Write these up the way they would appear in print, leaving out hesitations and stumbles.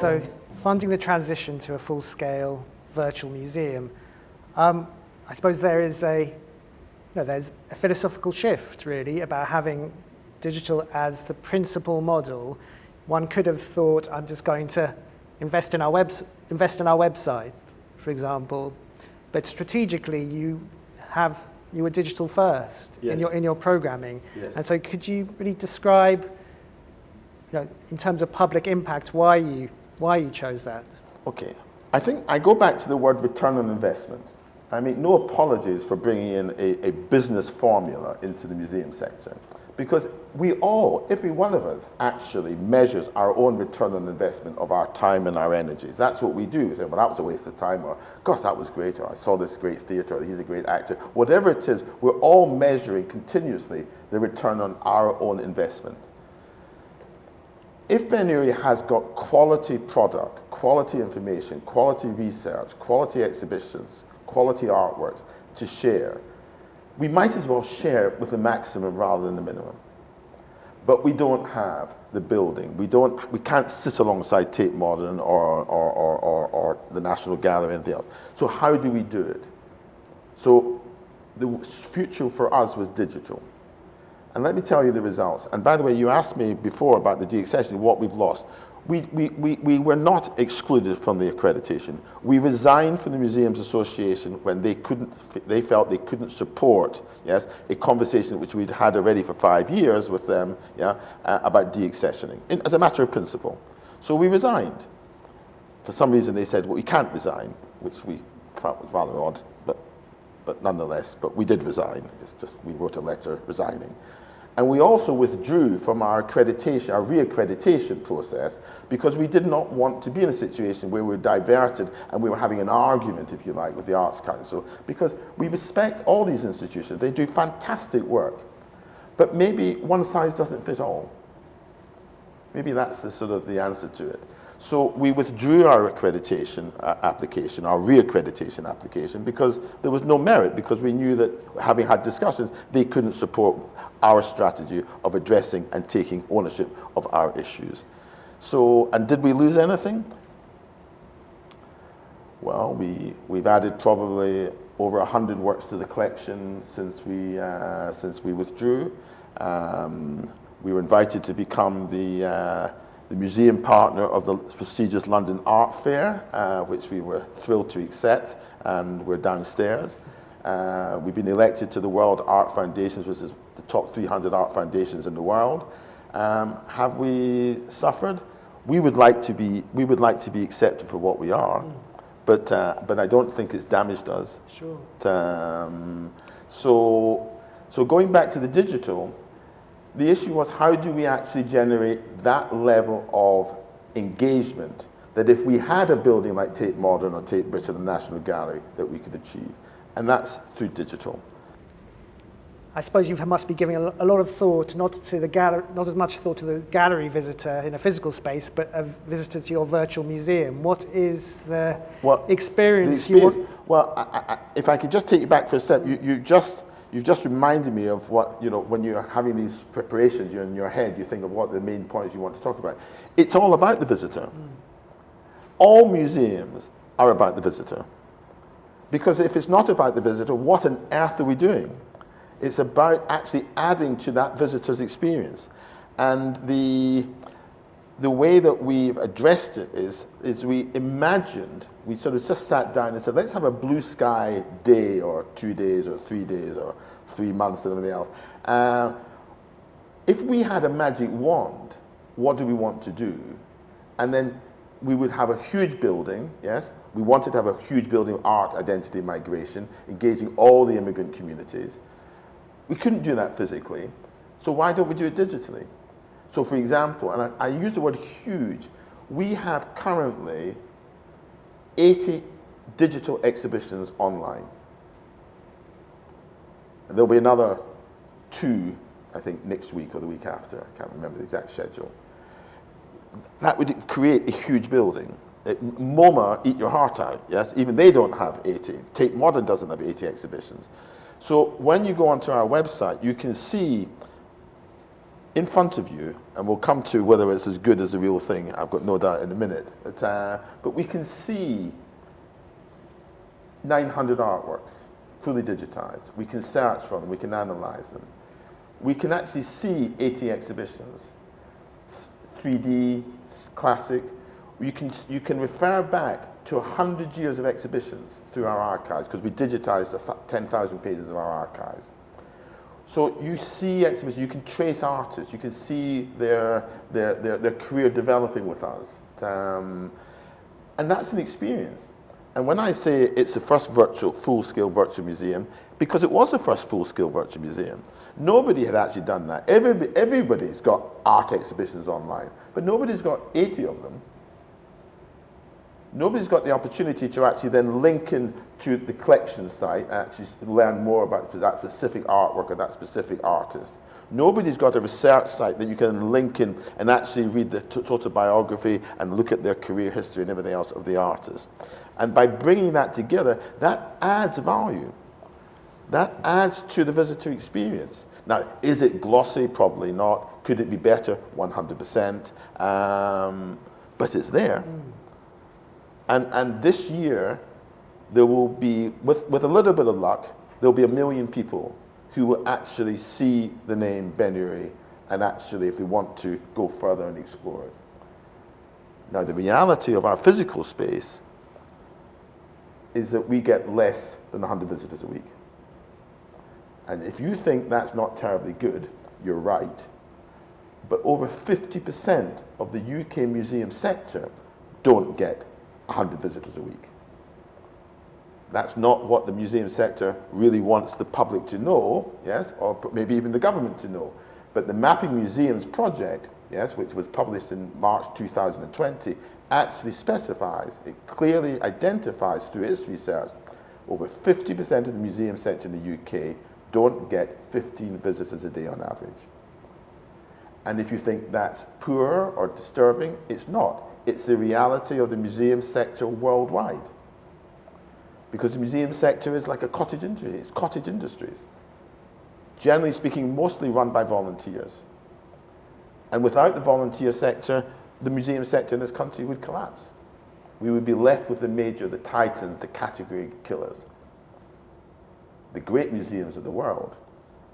So, funding the transition to a full-scale virtual museum, I suppose there's a philosophical shift, really, about having digital as the principal model. One could have thought, I'm just going to invest in our website, for example, but strategically you were digital first. Yes. in your programming. Yes. And so could you really describe, in terms of public impact, why you chose that? Okay, I think I go back to the word return on investment. I make no apologies for bringing in a business formula into the museum sector, because every one of us actually measures our own return on investment of our time and our energies. That's what we do. We say, well, that was a waste of time, or gosh, that was great, or I saw this great theatre, or he's a great actor. Whatever it is, we're all measuring continuously the return on our own investment. If Ben Urry has got quality product, quality information, quality research, quality exhibitions, quality artworks to share, we might as well share it with the maximum rather than the minimum. But we don't have the building. We can't sit alongside Tate Modern or the National Gallery or anything else. So how do we do it? So the future for us was digital. And let me tell you the results. And by the way, you asked me before about the deaccessioning, what we've lost. We were not excluded from the accreditation. We resigned from the Museums Association when they felt they couldn't support, yes, a conversation which we'd had already for 5 years with them, about deaccessioning, as a matter of principle. So we resigned. For some reason they said, well, we can't resign, which we felt was rather odd, but nonetheless, but we did resign. It's just, we wrote a letter resigning. And we also withdrew from our accreditation, our re-accreditation process, because we did not want to be in a situation where we were diverted and we were having an argument, if you like, with the Arts Council, because we respect all these institutions. They do fantastic work. But maybe one size doesn't fit all. Maybe that's the answer to it. So we withdrew our accreditation application, our re-accreditation application, because there was no merit, because we knew that, having had discussions, they couldn't support our strategy of addressing and taking ownership of our issues. So, and did we lose anything? Well, we've added probably over 100 works to the collection since we withdrew. We were invited to become the museum partner of the prestigious London Art Fair, which we were thrilled to accept, and we're downstairs. We've been elected to the World Art Foundations, which is the top 300 art foundations in the world. Have we suffered? We would like to be accepted for what we are, but I don't think it's damaged us. Sure. So going back to the digital, the issue was, how do we actually generate that level of engagement that if we had a building like Tate Modern or Tate Britain and National Gallery, that we could achieve? And that's through digital. I suppose you must be giving a lot of thought, not as much thought to the gallery visitor in a physical space, but a visitor to your virtual museum. What is the experience you want? Well, if I could just take you back for a step, you've just reminded me of what, when you're having these preparations, you're in your head, you think of what the main points you want to talk about. It's all about the visitor. All museums are about the visitor. Because if it's not about the visitor, what on earth are we doing? It's about actually adding to that visitor's experience. And the way that we've addressed it is we sort of just sat down and said, let's have a blue sky day, or 2 days, or 3 days, or 3 months, and everything else. If we had a magic wand, what do we want to do? And then we would have a huge building, yes? We wanted to have a huge building of art, identity, migration, engaging all the immigrant communities. We couldn't do that physically, so why don't we do it digitally? So for example, and I use the word huge, we have currently 80 digital exhibitions online. And there'll be another 2, I think, next week or the week after. I can't remember the exact schedule. That would create a huge building. MoMA, eat your heart out, yes? Even they don't have 80. Tate Modern doesn't have 80 exhibitions. So when you go onto our website, you can see in front of you, and we'll come to whether it's as good as the real thing, I've got no doubt in a minute, but we can see 900 artworks fully digitized. We can search for them, we can analyze them. We can actually see 80 exhibitions, 3D, classic. You can refer back to 100 years of exhibitions through our archives, because we digitized 10,000 pages of our archives. So you see exhibitions, you can trace artists, you can see their career developing with us. And that's an experience. And when I say it's the first full-scale virtual museum, because it was the first full-scale virtual museum, nobody had actually done that. Everybody's got art exhibitions online, but nobody's got 80 of them. Nobody's got the opportunity to actually then link in to the collection site and actually learn more about that specific artwork or that specific artist. Nobody's got a research site that you can link in and actually read the total biography and look at their career history and everything else of the artist. And by bringing that together, that adds value. That adds to the visitor experience. Now, is it glossy? Probably not. Could it be better? 100%. But it's there. And this year, there will be, with a little bit of luck, there'll be 1 million people who will actually see the name Ben-Uri and actually, if they want to, go further and explore it. Now, the reality of our physical space is that we get less than 100 visitors a week. And if you think that's not terribly good, you're right. But over 50% of the UK museum sector don't get 100 visitors a week. That's not what the museum sector really wants the public to know, yes, or maybe even the government to know. But the Mapping Museums project, yes, which was published in March 2020, actually specifies, it clearly identifies through its research, over 50% of the museum sector in the UK don't get 15 visitors a day on average. And if you think that's poor or disturbing, it's not. It's the reality of the museum sector worldwide. Because the museum sector is like a cottage industry. It's cottage industries. Generally speaking, mostly run by volunteers. And without the volunteer sector, the museum sector in this country would collapse. We would be left with the titans, the category killers. The great museums of the world.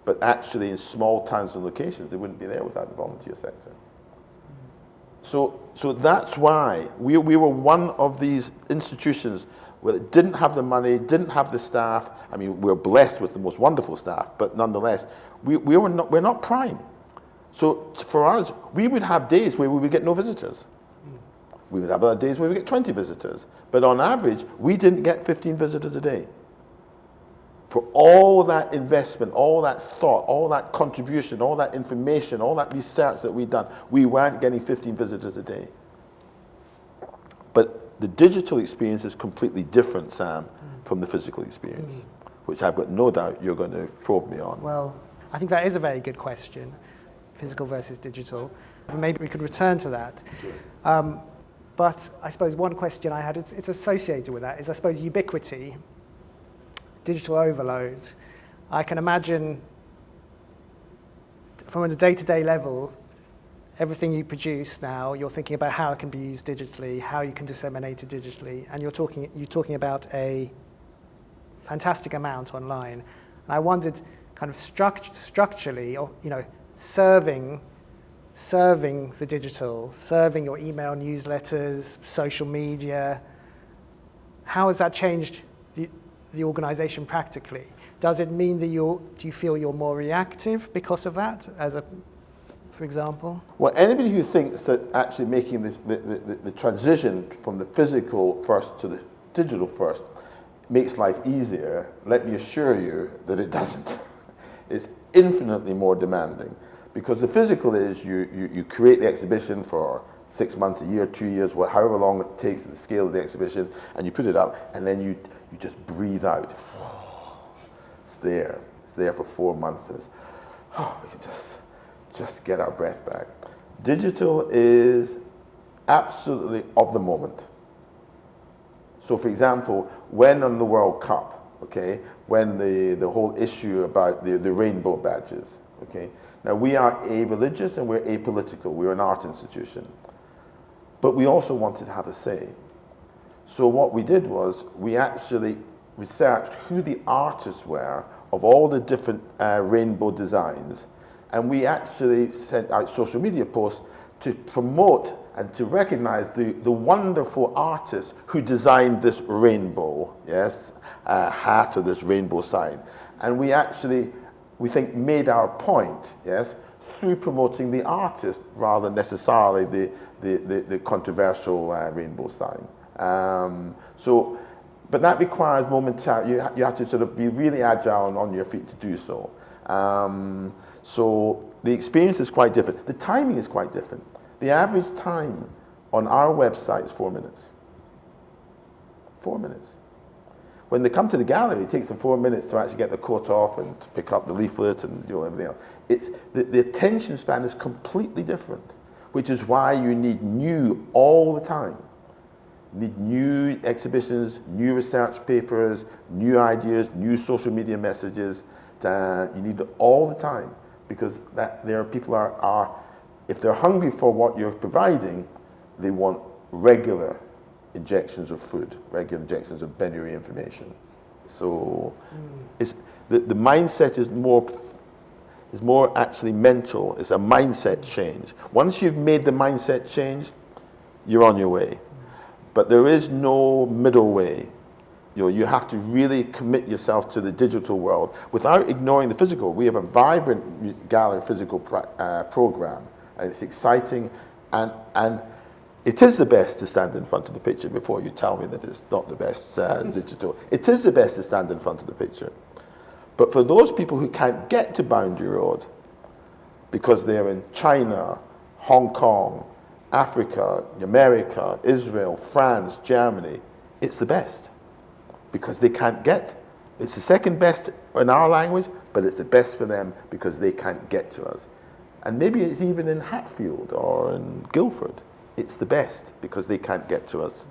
But actually in small towns and locations, they wouldn't be there without the volunteer sector. So that's why we were one of these institutions where it didn't have the money, didn't have the staff. I mean, we're blessed with the most wonderful staff, but nonetheless, we're not prime. So for us, we would have days where we would get no visitors. We would have other days where we get 20 visitors. But on average, we didn't get 15 visitors a day. For all that investment, all that thought, all that contribution, all that information, all that research that we've done, we weren't getting 15 visitors a day. But the digital experience is completely different, Sam, from the physical experience, which I've got no doubt you're going to probe me on. Well, I think that is a very good question, physical versus digital. Maybe we could return to that. Sure. But I suppose one question I had, it's associated with that, is I suppose ubiquity. Digital overload. I can imagine from a day-to-day level, everything you produce now, you're thinking about how it can be used digitally, how you can disseminate it digitally, and you're talking about a fantastic amount online. And I wondered, kind of structurally, serving the digital, serving your email newsletters, social media. How has that changed the organization practically? Does it mean that do you feel you're more reactive because of that, for example? Well, anybody who thinks that actually making the transition from the physical first to the digital first makes life easier, let me assure you that it doesn't. It's infinitely more demanding, because the physical is you create the exhibition for 6 months, a year, 2 years, however long it takes at the scale of the exhibition, and you put it up, and then you just breathe out. It's there. It's there for 4 months. We can just get our breath back. Digital is absolutely of the moment. So, for example, when on the World Cup, okay, when the whole issue about the rainbow badges, Okay? Now, we are a-religious and we're apolitical. We're an art institution. But we also wanted to have a say. So what we did was we actually researched who the artists were of all the different rainbow designs, and we actually sent out social media posts to promote and to recognize the wonderful artists who designed this rainbow, yes, hat or this rainbow sign. And we actually, we think, made our point, yes, through promoting the artist rather than necessarily the controversial rainbow sign. But that requires momentary, you have to sort of be really agile and on your feet to do so. So the experience is quite different. The timing is quite different. The average time on our website is 4 minutes. 4 minutes. When they come to the gallery, it takes them 4 minutes to actually get the coat off and to pick up the leaflet and everything else. The attention span is completely different, which is why you need new all the time. You need new exhibitions, new research papers, new ideas, new social media messages. You need it all the time, because there are people are, if they're hungry for what you're providing, they want regular injections of food, regular injections of binary information. So the mindset is more actually mental. It's a mindset change. Once you've made the mindset change, you're on your way. But there is no middle way. You have to really commit yourself to the digital world without ignoring the physical. We have a vibrant gallery physical program, and it's exciting, and it is the best to stand in front of the picture before you tell me that it's not the best digital. It is the best to stand in front of the picture. But for those people who can't get to Boundary Road because they're in China, Hong Kong, Africa, America, Israel, France, Germany, it's the best because they can't get. It's the second best in our language, but it's the best for them because they can't get to us. And maybe it's even in Hatfield or in Guildford. It's the best because they can't get to us.